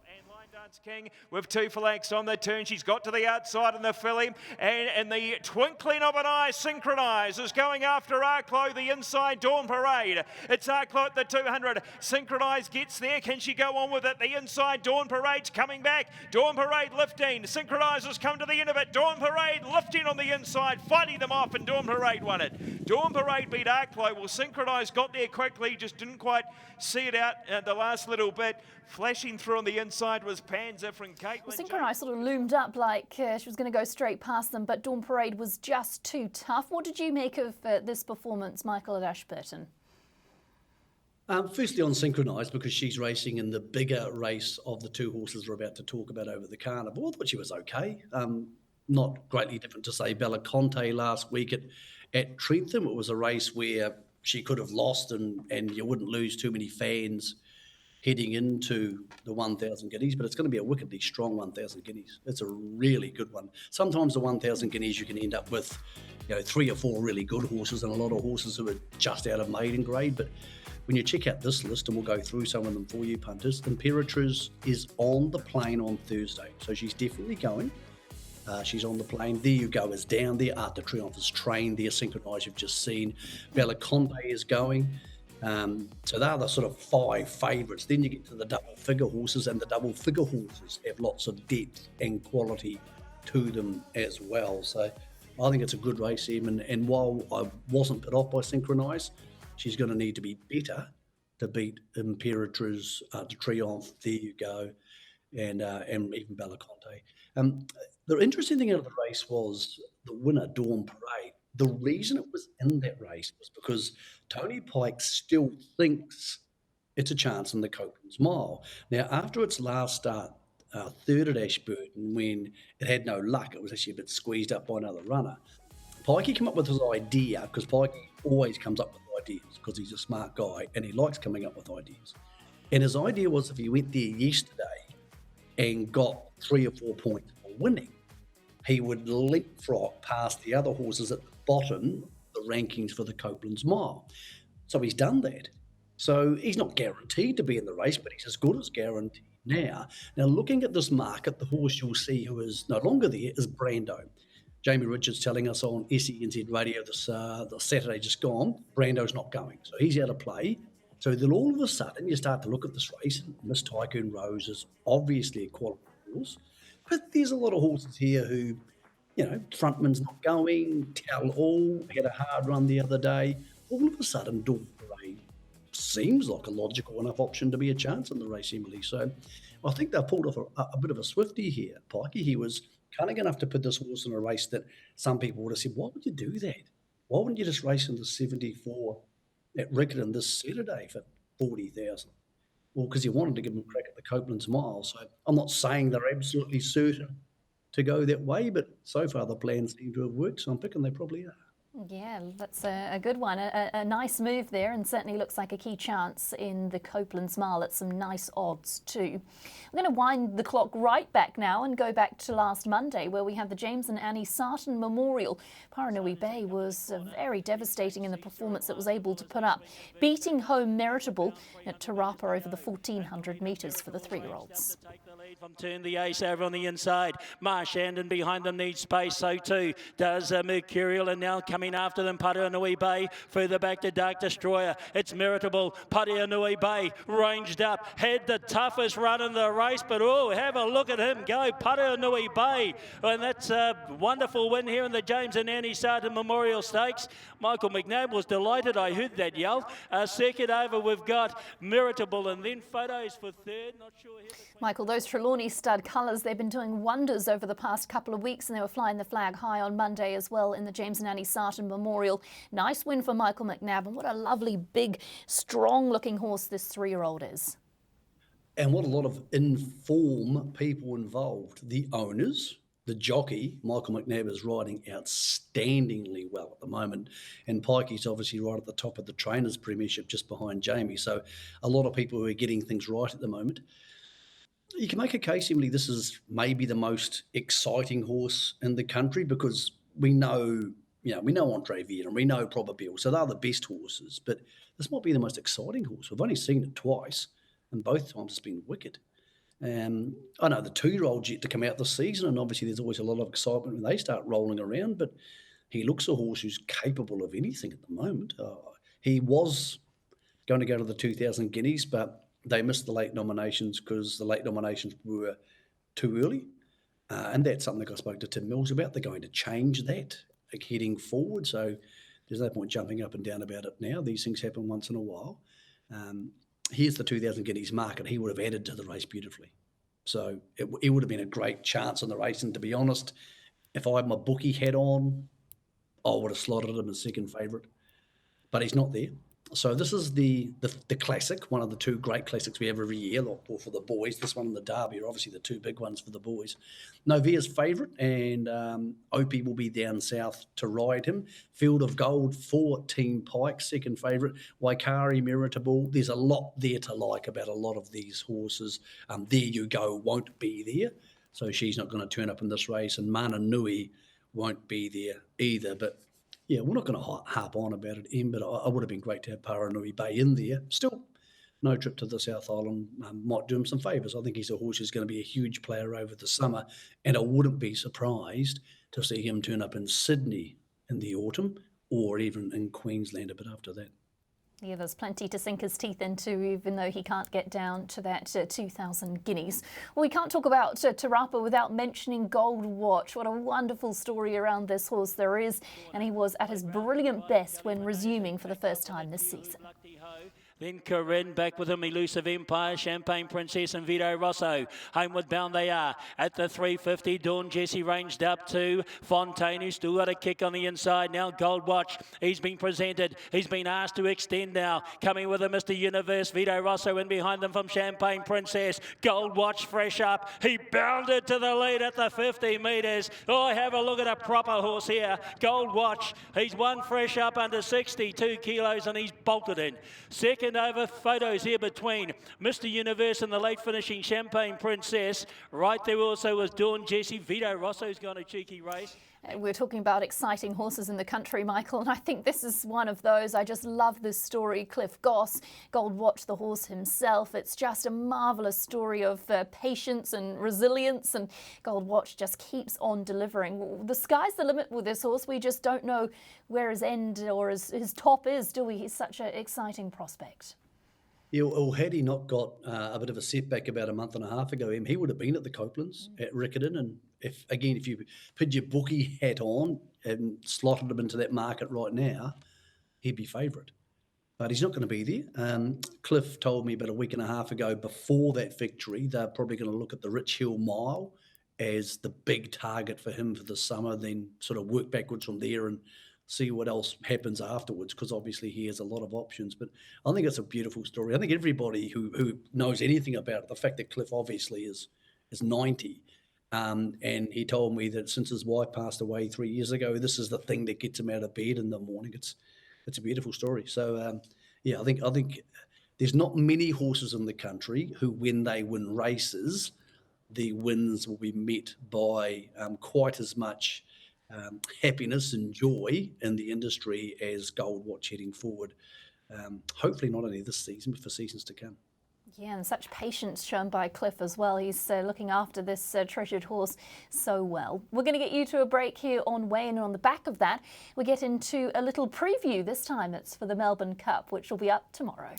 G: King with 2 flags on the turn. She's got to the outside in the filly, and in the twinkling of an eye, Synchronise is going after Arklow, the inside Dawn Parade. It's Arklow at the 200. Synchronise gets there. Can she go on with it? The inside Dawn Parade's coming back. Dawn Parade lifting. Synchronise has come to the end of it. Dawn Parade lifting on the inside, fighting them off, and Dawn Parade won it. Dawn Parade beat Arklow. Well, Synchronise got there quickly, just didn't quite see it out at the last little bit. Flashing through on the inside was Panzer from Caitlin.
A: Well, Synchronise sort of loomed up like she was going to go straight past them, but Dawn Parade was just too tough. What did you make of this performance, Michael, at Ashburton?
B: Firstly on Synchronise, because she's racing in the bigger race of the 2 horses we're about to talk about over the carnival. I thought she was okay. Not greatly different to, say, Bella Conte last week at Trentham. It was a race where she could have lost and you wouldn't lose too many fans heading into the 1,000 guineas, but it's going to be a wickedly strong 1,000 guineas. It's a really good one. Sometimes the 1,000 guineas you can end up with, you know, 3 or 4 really good horses and a lot of horses who are just out of maiden grade. But when you check out this list, and we'll go through some of them for you punters, Imperatriz is on the plane on Thursday, so she's definitely going. She's on the plane. There You Go is down there. Art de Triomphe is trained there. Synchronise you've just seen. Bella Conte is going. So they're the sort of 5 favourites. Then you get to the double figure horses, and the double figure horses have lots of depth and quality to them as well. So I think it's a good race, Em. And while I wasn't put off by Synchronise, she's going to need to be better to beat Imperatriz, de Triomphe, There You Go, and even Bella Conte. The interesting thing out of the race was the winner, Dawn Parade. The reason it was in that race was because Tony Pike still thinks it's a chance in the Copeland's Mile. Now, after its last start, third at Ashburton, when it had no luck, it was actually a bit squeezed up by another runner. Pikey came up with his idea, because Pikey always comes up with ideas because he's a smart guy and he likes coming up with ideas. And his idea was if he went there yesterday and got 3 or 4 points for winning, he would leapfrog past the other horses at the bottom, the rankings for the Copeland's Mile. So he's done that. So he's not guaranteed to be in the race, but he's as good as guaranteed now. Now, looking at this market, the horse you'll see who is no longer there is Brando. Jamie Richards telling us on SENZ Radio this the Saturday just gone, Brando's not going. So he's out of play. So then all of a sudden you start to look at this race, and Miss Tycoon Rose is obviously a quality horse. But there's a lot of horses here who, you know, Frontman's not going, Tell All had a hard run the other day. All of a sudden, Dawn Parade seems like a logical enough option to be a chance in the race, Emily. So I think they've pulled off a bit of a swifty here. Pikey, he was cunning enough to put this horse in a race that some people would have said, why would you do that? Why wouldn't you just race in the 74 at Riccarton this Saturday for 40,000? Well, because he wanted to give him a crack at the Copeland's Mile. So I'm not saying they're absolutely certain to go that way, but so far the plans seem to have worked, so I'm picking they probably are.
A: Yeah, that's a good one. A nice move there, and certainly looks like a key chance in the Copeland's Mile at some nice odds too. We're going to wind the clock right back now and go back to last Monday, where we had the James and Annie Sarton Memorial. Paranui Bay was very devastating in the performance it was able to put up, beating home Meritable at Te Rapa over the 1,400 metres for the 3-year-olds.
E: From turn the ace over on the inside. Marchand behind them needs space, so too does Mercurial, and now coming after them Paranui Bay, further back to Dark Destroyer. It's Meritable. Paranui Bay ranged up, had the toughest run in the race, but oh, have a look at him go, Paranui Bay, and that's a wonderful win here in the James and Annie Sarton Memorial Stakes. Michael McNabb was delighted, I heard that yell. Second over we've got Meritable, and then photos for third. Not sure here.
A: Michael, those Trelawney stud colours, they've been doing wonders over the past couple of weeks, and they were flying the flag high on Monday as well in the James and Annie Sarton Memorial. Nice win for Michael McNabb, and what a lovely, big, strong-looking horse this 3-year-old is.
B: And what a lot of informed people involved. The owners, the jockey, Michael McNabb, is riding outstandingly well at the moment. And Pikey's obviously right at the top of the trainers' premiership just behind Jamie. So a lot of people who are getting things right at the moment. You can make a case, Emily, this is maybe the most exciting horse in the country because we know Andre Vier and we know Probabile. So they're the best horses. But this might be the most exciting horse. We've only seen it twice, and both times it's been wicked. I know the 2-year-old's yet to come out this season, and obviously there's always a lot of excitement when they start rolling around, but he looks a horse who's capable of anything at the moment. He was going to go to the 2,000 Guineas, but they missed the late nominations because the late nominations were too early. And that's something I spoke to Tim Mills about. They're going to change that heading forward, so there's no point jumping up and down about it now. These things happen once in a while. Here's the 2,000 Guineas market. He would have added to the race beautifully. So it would have been a great chance in the race. And to be honest, if I had my bookie hat on, I would have slotted him as second favourite. But he's not there. So this is the classic, one of the 2 great classics we have every year, or for the boys. This one and the Derby are obviously the 2 big ones for the boys. Novia's favourite, and Opie will be down south to ride him. Field of Gold for Team Pike, second favourite. Waikari, Meritable. There's a lot there to like about a lot of these horses. There You Go won't be there, so she's not going to turn up in this race. And Mana Nui won't be there either, but yeah, we're not going to harp on about it, Em, but I would have been great to have Paranui Bay in there. Still, no trip to the South Island might do him some favours. I think he's a horse who's going to be a huge player over the summer, and I wouldn't be surprised to see him turn up in Sydney in the autumn or even in Queensland a bit after that.
A: Yeah, there's plenty to sink his teeth into, even though he can't get down to that 2,000 Guineas. Well, we can't talk about Te Rapa without mentioning Gold Watch. What a wonderful story around this horse there is, and he was at his brilliant best when resuming for the first time this season.
E: Then Corinne back with him, Elusive Empire, Champagne Princess and Vito Rosso. Homeward bound they are. At the 350, Dawn Jessie ranged up to Fontaine, who's still got a kick on the inside. Now Gold Watch, he's been presented. He's been asked to extend now. Coming with a Mr. Universe, Vito Rosso in behind them from Champagne Princess. Gold Watch fresh up. He bounded to the lead at the 50 metres. Oh, have a look at a proper horse here. Gold Watch, he's won fresh up under 62 kilos and he's bolted in. Second over, photos here between Mr. Universe and the late finishing Champagne Princess. Right there also was Dawn Jessie. Vito Rosso's got a cheeky race.
A: We're talking about exciting horses in the country, Michael, and I think this is one of those. I just love this story. Cliff Goss, Gold Watch, the horse himself. It's just a marvellous story of patience and resilience, and Gold Watch just keeps on delivering. The sky's the limit with this horse. We just don't know where his end or his top is, do we? He's such an exciting prospect.
B: Yeah, well, had he not got a bit of a setback about a month and a half ago, he would have been at the Copelands at Riccarton. And if you put your bookie hat on and slotted him into that market right now, he'd be favourite. But he's not going to be there. Cliff told me about a week and a half ago before that victory, they're probably going to look at the Rich Hill Mile as the big target for him for the summer, then sort of work backwards from there and see what else happens afterwards, because obviously he has a lot of options. But I think it's a beautiful story. I think everybody who knows anything about it, the fact that Cliff obviously is 90, and he told me that since his wife passed away 3 years ago, this is the thing that gets him out of bed in the morning. It's a beautiful story. So yeah, I think there's not many horses in the country who, when they win races, the wins will be met by quite as much happiness and joy in the industry as Gold Watch heading forward. Hopefully not only this season, but for seasons to come.
A: Yeah, and such patience shown by Cliff as well. He's looking after this treasured horse so well. We're going to get you to a break here on Weigh In, and on the back of that, we get into a little preview. This time it's for the Melbourne Cup, which will be up tomorrow.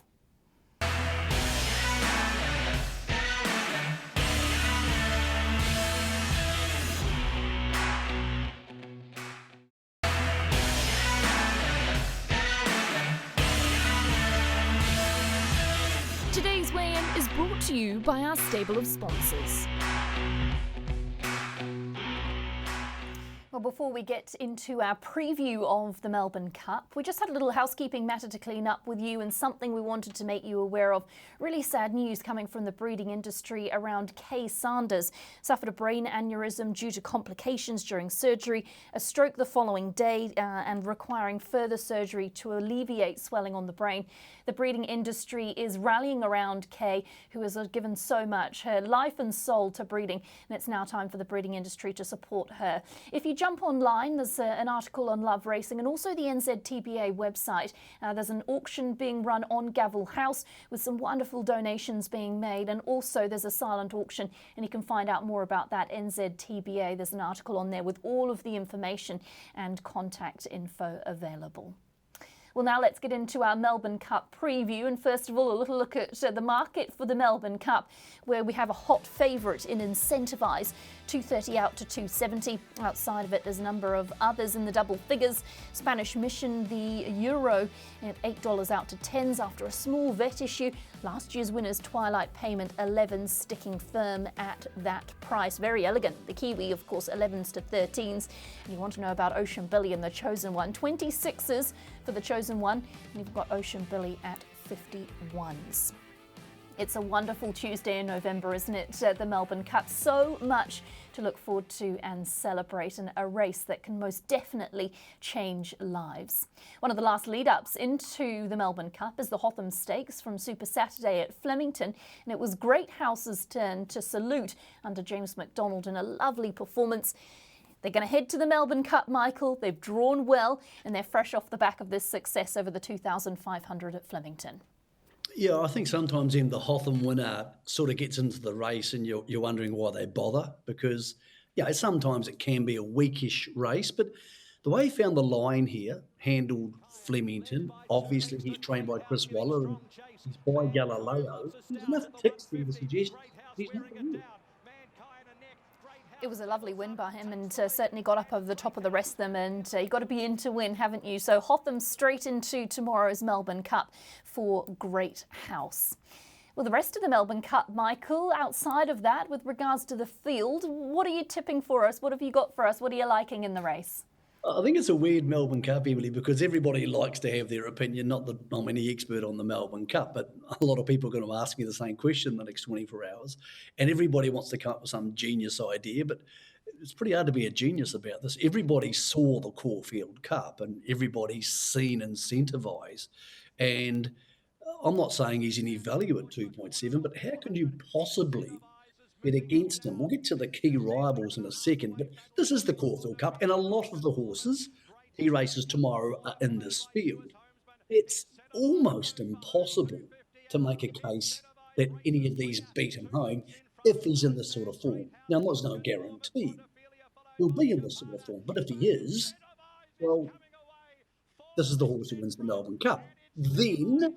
A: Today's weigh-in is brought to you by our stable of sponsors. Well, before we get into our preview of the Melbourne Cup, we just had a little housekeeping matter to clean up with you, and something we wanted to make you aware of. Really sad news coming from the breeding industry around Kay Sanders. Suffered a brain aneurysm due to complications during surgery, a stroke the following day, and requiring further surgery to alleviate swelling on the brain. The breeding industry is rallying around Kay, who has given so much, her life and soul, to breeding, and it's now time for the breeding industry to support her. If you jump online, there's an article on Love Racing and also the NZTBA website. There's an auction being run on Gavel House with some wonderful donations being made, and also there's a silent auction, and you can find out more about that NZTBA. There's an article on there with all of the information and contact info available. Well, now let's get into our Melbourne Cup preview. And first of all, a little look at the market for the Melbourne Cup, where we have a hot favourite in Incentivise, $2.30 out to $2.70. Outside of it, there's a number of others in the double figures. Spanish Mission, the Euro, at $8 out to 10s after a small vet issue. Last year's winners, Twilight Payment, 11s, sticking firm at that price. Very elegant. The Kiwi, of course, 11s to 13s. And you want to know about Ocean Billy and the Chosen One, 26s for the Chosen One, and you've got Ocean Billy at 51s. It's a wonderful Tuesday in November, isn't it? The Melbourne Cup. So much to look forward to and celebrate, and a race that can most definitely change lives. One of the last lead-ups into the Melbourne Cup is the Hotham Stakes from Super Saturday at Flemington, and it was Great House's turn to salute under James McDonald in a lovely performance. They're going to head to the Melbourne Cup, Michael. They've drawn well, and they're fresh off the back of this success over the 2,500 at Flemington.
B: Yeah, I think sometimes the Hotham winner sort of gets into the race and you're wondering why they bother, because, yeah, sometimes it can be a weakish race, but the way he found the line here, handled Flemington, obviously he's trained by Chris Waller and he's by Galileo. There's enough ticks there to suggest he's not good.
A: It was a lovely win by him, and certainly got up over the top of the rest of them, and you've got to be in to win, haven't you? So Hotham straight into tomorrow's Melbourne Cup for Great House. Well, the rest of the Melbourne Cup, Michael, outside of that, with regards to the field, what are you tipping for us? What have you got for us? What are you liking in the race?
B: I think it's a weird Melbourne Cup, Emily, because everybody likes to have their opinion. Not that I'm any expert on the Melbourne Cup, but a lot of people are going to ask me the same question in the next 24 hours. And everybody wants to come up with some genius idea, but it's pretty hard to be a genius about this. Everybody saw the Caulfield Cup and everybody's seen Incentivise. And I'm not saying he's any value at 2.7, but how can you possibly bet against him? We'll get to the key rivals in a second, but this is the Caulfield Cup, and a lot of the horses he races tomorrow are in this field. It's almost impossible to make a case that any of these beat him home if he's in this sort of form. Now, there's no guarantee he'll be in this sort of form, but if he is, well, this is the horse who wins the Melbourne Cup. Then,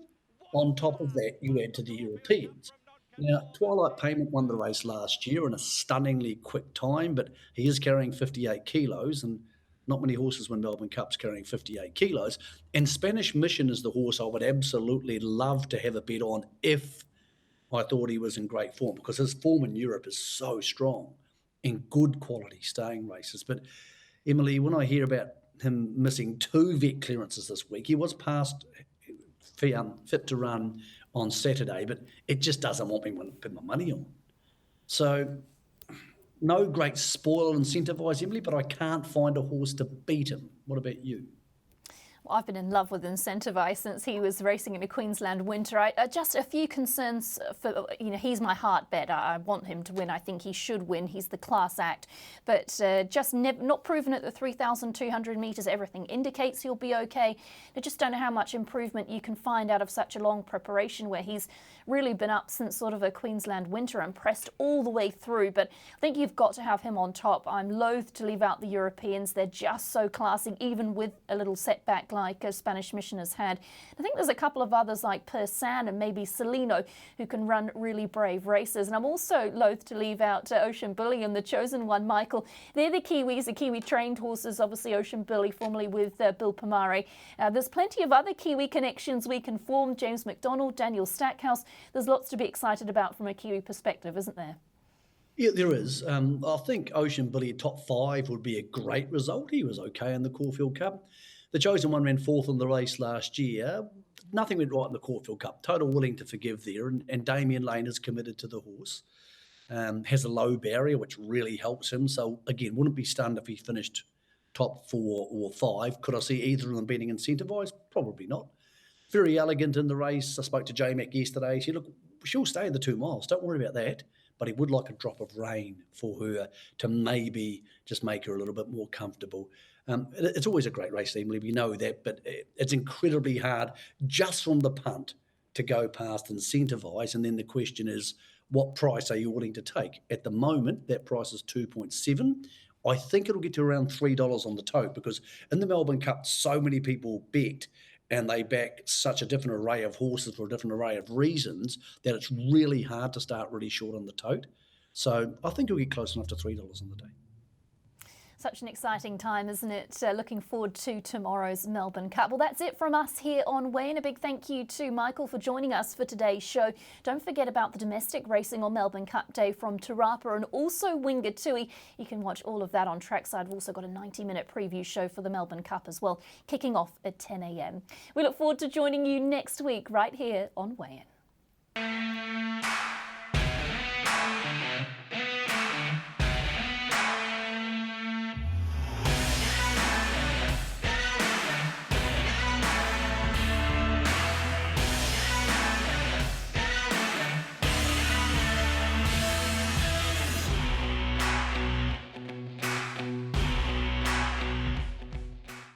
B: on top of that, you add to the Europeans. Now, Twilight Payment won the race last year in a stunningly quick time, but he is carrying 58 kilos, and not many horses win Melbourne Cups carrying 58 kilos. And Spanish Mission is the horse I would absolutely love to have a bet on if I thought he was in great form, because his form in Europe is so strong. in good quality staying races. But Emily, when I hear about him missing 2 vet clearances this week, he was past fit to run on Saturday, but it just doesn't want me to put my money on. So no great spoil incentivise, Emily, but I can't find a horse to beat him. What about you?
A: Well, I've been in love with Incentivise since he was racing in a Queensland winter. Just a few concerns for, he's my heart bet. I want him to win. I think he should win. He's the class act. But just not proven at the 3,200 metres. Everything indicates he'll be okay. I just don't know how much improvement you can find out of such a long preparation where he's really been up since sort of a Queensland winter and pressed all the way through. But I think you've got to have him on top. I'm loath to leave out the Europeans. They're just so classy, even with a little setback like a Spanish Mission has had. I think there's a couple of others like Persan and maybe Celino who can run really brave races. And I'm also loath to leave out Ocean Billy and the Chosen One, Michael. They're the Kiwis, the Kiwi trained horses, obviously Ocean Billy, formerly with Bill Pomare. There's plenty of other Kiwi connections we can form. James McDonald, Daniel Stackhouse. There's lots to be excited about from a Kiwi perspective, isn't there?
B: Yeah, there is. I think Ocean Billy top 5 would be a great result. He was okay in the Caulfield Cup. The Chosen One ran 4th in the race last year. Nothing went right in the Caulfield Cup. Total willing to forgive there. And Damien Lane is committed to the horse. Has a low barrier, which really helps him. So, again, wouldn't be stunned if he finished top 4 or 5. Could I see either of them being incentivised? Probably not. Very elegant in the race. I spoke to J Mac yesterday. He said, look, she'll stay in the 2 miles. Don't worry about that. But he would like a drop of rain for her to maybe just make her a little bit more comfortable. It's always a great race, Emily, we know that, but it's incredibly hard just from the punt to go past Incentivise. And then the question is, what price are you willing to take? At the moment, that price is 2.7. I think it'll get to around $3 on the tote because in the Melbourne Cup, so many people bet and they back such a different array of horses for a different array of reasons that it's really hard to start really short on the tote. So I think it'll get close enough to $3 on the day.
A: Such an exciting time, isn't it? Looking forward to tomorrow's Melbourne Cup. Well, that's it from us here on Weigh In. A big thank you to Michael for joining us for today's show. Don't forget about the domestic racing on Melbourne Cup Day from Te Rapa and also Wingatui. You can watch all of that on Trackside. We've also got a 90-minute preview show for the Melbourne Cup as well, kicking off at 10 a.m. We look forward to joining you next week right here on Weigh In.